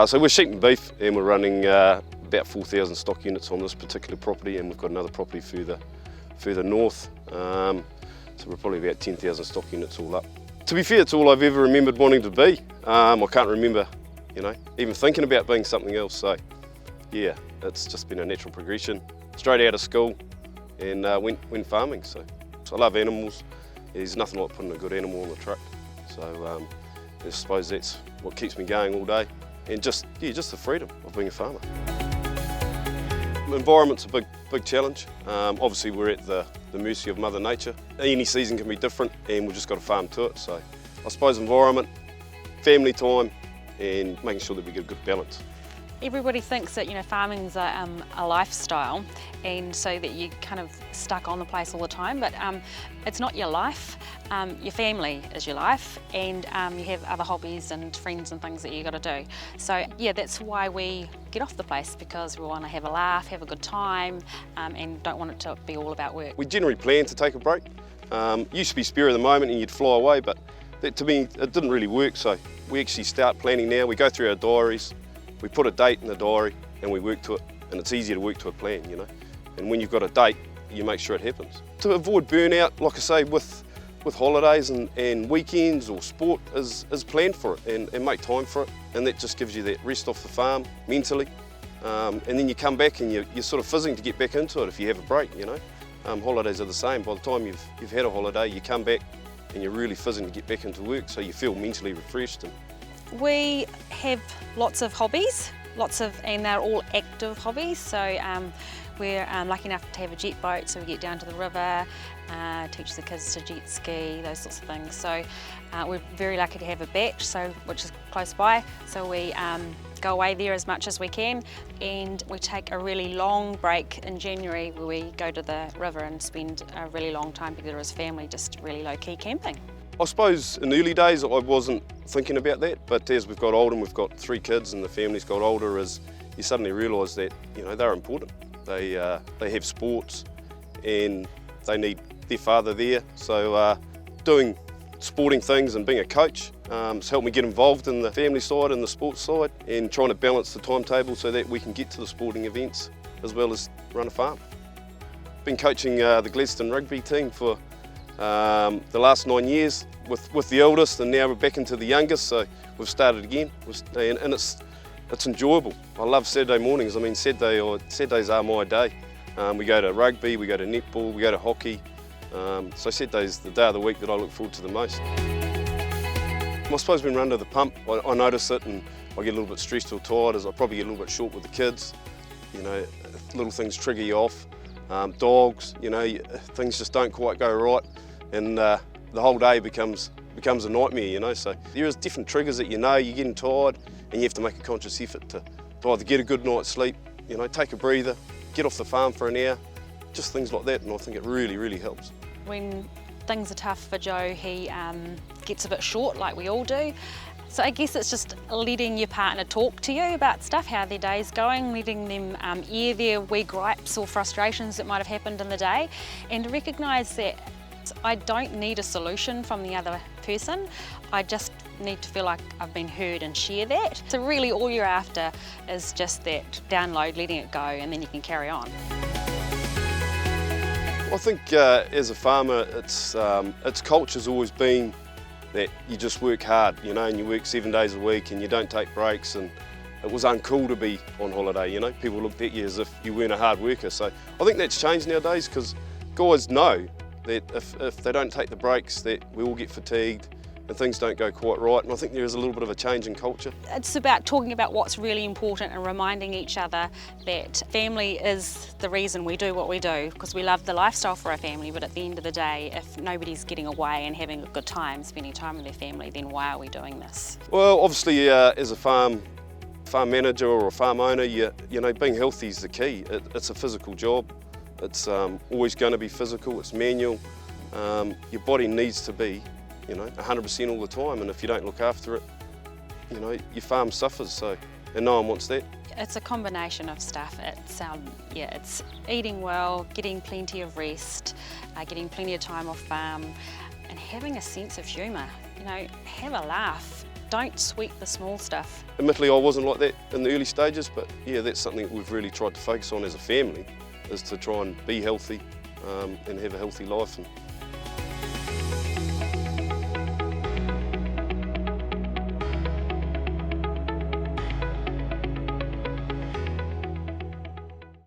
So we're sheep and beef, and we're running about 4,000 stock units on this particular property, and we've got another property further north. So we're probably about 10,000 stock units all up. To be fair, it's all I've ever remembered wanting to be. I can't remember, even thinking about being something else. So yeah, it's just been a natural progression. Straight out of school and went farming. So I love animals. There's nothing like putting a good animal on the truck. So I suppose that's what keeps me going all day. And just the freedom of being a farmer. The environment's a big challenge. Obviously we're at the mercy of Mother Nature. Any season can be different and we've just got to farm to it. So I suppose environment, family time and making sure that we get a good balance. Everybody thinks that farming's a lifestyle, and so that you're kind of stuck on the place all the time, but it's not your life. Your family is your life, and you have other hobbies and friends and things that you got to do. So yeah, that's why we get off the place, because we want to have a laugh, have a good time, and don't want it to be all about work. We generally plan to take a break. Used to be spur of the moment and you'd fly away, but to me it didn't really work. So we actually start planning now. We go through our diaries. We put a date in the diary and we work to it, and it's easier to work to a plan, And when you've got a date, you make sure it happens. To avoid burnout, like I say, with holidays and weekends or sport is plan for it and make time for it, and that just gives you that rest off the farm mentally. And then you come back and you're sort of fizzing to get back into it if you have a break, Holidays are the same. By the time you've had a holiday, you come back and you're really fizzing to get back into work, so you feel mentally refreshed. We have lots of hobbies, and they're all active hobbies. So we're lucky enough to have a jet boat, so we get down to the river, teach the kids to jet ski, those sorts of things. So we're very lucky to have a beach, which is close by. So we go away there as much as we can, and we take a really long break in January where we go to the river and spend a really long time together as family, just really low-key camping. I suppose in the early days I wasn't thinking about that, but as we've got older and we've got 3 kids and the family's got older, as you suddenly realise that they're important. They have sports and they need their father there. So doing sporting things and being a coach has helped me get involved in the family side and the sports side, and trying to balance the timetable so that we can get to the sporting events as well as run a farm. Been coaching the Gladstone rugby team for the last 9 years with the eldest, and now we're back into the youngest, so we've started again, and it's enjoyable. I love Saturday mornings. I mean, Saturdays are my day. We go to rugby, we go to netball, we go to hockey, so Saturday's the day of the week that I look forward to the most. I suppose when we're under the pump, I notice it, and I get a little bit stressed or tired, as I probably get a little bit short with the kids. Little things trigger you off. Dogs, things just don't quite go right, and the whole day becomes a nightmare, So there is different triggers that you're getting tired, and you have to make a conscious effort to either get a good night's sleep, take a breather, get off the farm for an hour, just things like that, and I think it really, really helps. When things are tough for Joe, he gets a bit short, like we all do. So I guess it's just letting your partner talk to you about stuff, how their day's going, letting them air their wee gripes or frustrations that might have happened in the day, and to recognise that I don't need a solution from the other person. I just need to feel like I've been heard and share that. So really all you're after is just that download, letting it go, and then you can carry on. I think as a farmer, its culture's always been that you just work hard, and you work 7 days a week and you don't take breaks, and it was uncool to be on holiday, People looked at you as if you weren't a hard worker. So I think that's changed nowadays, because guys know that if they don't take the breaks, that we all get fatigued and things don't go quite right, and I think there is a little bit of a change in culture. It's about talking about what's really important and reminding each other that family is the reason we do what we do, because we love the lifestyle for our family, but at the end of the day, if nobody's getting away and having a good time, spending time with their family, then why are we doing this? Well, obviously as a farm manager or a farm owner, being healthy is the key. It's a physical job. It's always going to be physical, it's manual. Your body needs to be 100% all the time, and if you don't look after it, your farm suffers, and no one wants that. It's a combination of stuff. It's eating well, getting plenty of rest, getting plenty of time off farm, and having a sense of humour. Have a laugh. don't sweat the small stuff. Admittedly, I wasn't like that in the early stages, but yeah, that's something that we've really tried to focus on as a family, is to try and be healthy and have a healthy life. And